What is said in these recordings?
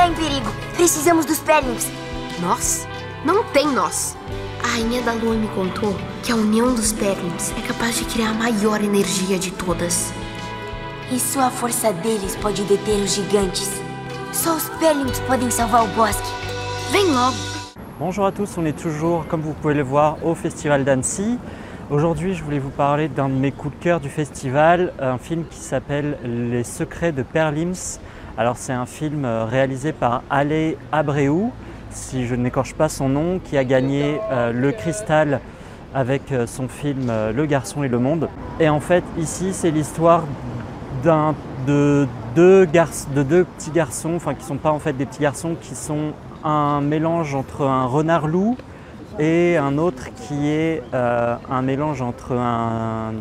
está em perigo. Precisamos dos Perlimps. Nós? Não tem nós. A Rainha da Lua me contou que a união dos Perlimps é capaz de criar a maior energia de todas. E só a força deles pode deter os gigantes. Só os Perlimps podem salvar o bosque. Vem logo! Bonjour à tous, on est toujours, comme vous pouvez le voir, au Festival d'Annecy. Aujourd'hui, je voulais vous parler d'un de mes coups de cœur du festival, un film qui s'appelle Les Secrets de Perlimps. Alors c'est un film réalisé par Ale Abreu, si je n'écorche pas son nom, qui a gagné le Cristal avec son film Le Garçon et le Monde. Et en fait, ici, c'est l'histoire de deux petits garçons, enfin qui ne sont pas en fait des petits garçons, qui sont un mélange entre un renard-loup et un autre qui est un mélange entre un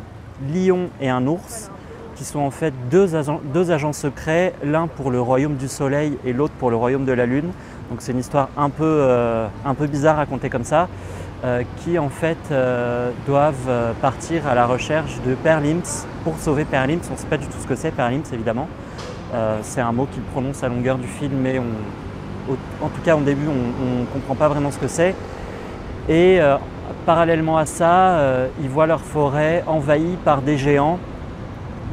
lion et un ours, qui sont en fait deux agents secrets, l'un pour le royaume du soleil et l'autre pour le royaume de la lune. Donc c'est une histoire un peu bizarre racontée comme ça, qui en fait doivent partir à la recherche de Perlimps pour sauver Perlimps. On ne sait pas du tout ce que c'est Perlimps évidemment. C'est un mot qu'ils prononcent à longueur du film, mais en tout cas au début on ne comprend pas vraiment ce que c'est. Et parallèlement à ça, ils voient leur forêt envahie par des géants,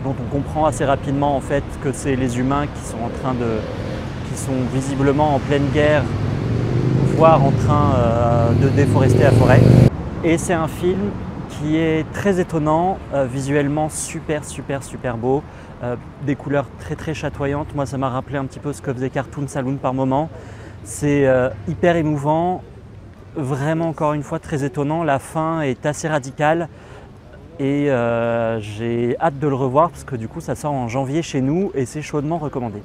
dont on comprend assez rapidement en fait que c'est les humains qui sont visiblement en pleine guerre, voire en train de déforester la forêt. Et c'est un film qui est très étonnant, visuellement super beau, des couleurs très chatoyantes. Moi ça m'a rappelé un petit peu ce que faisait Cartoon Saloon par moment. C'est hyper émouvant, vraiment encore une fois très étonnant. La fin est assez radicale et j'ai hâte de le revoir parce que du coup ça sort en janvier chez nous et c'est chaudement recommandé.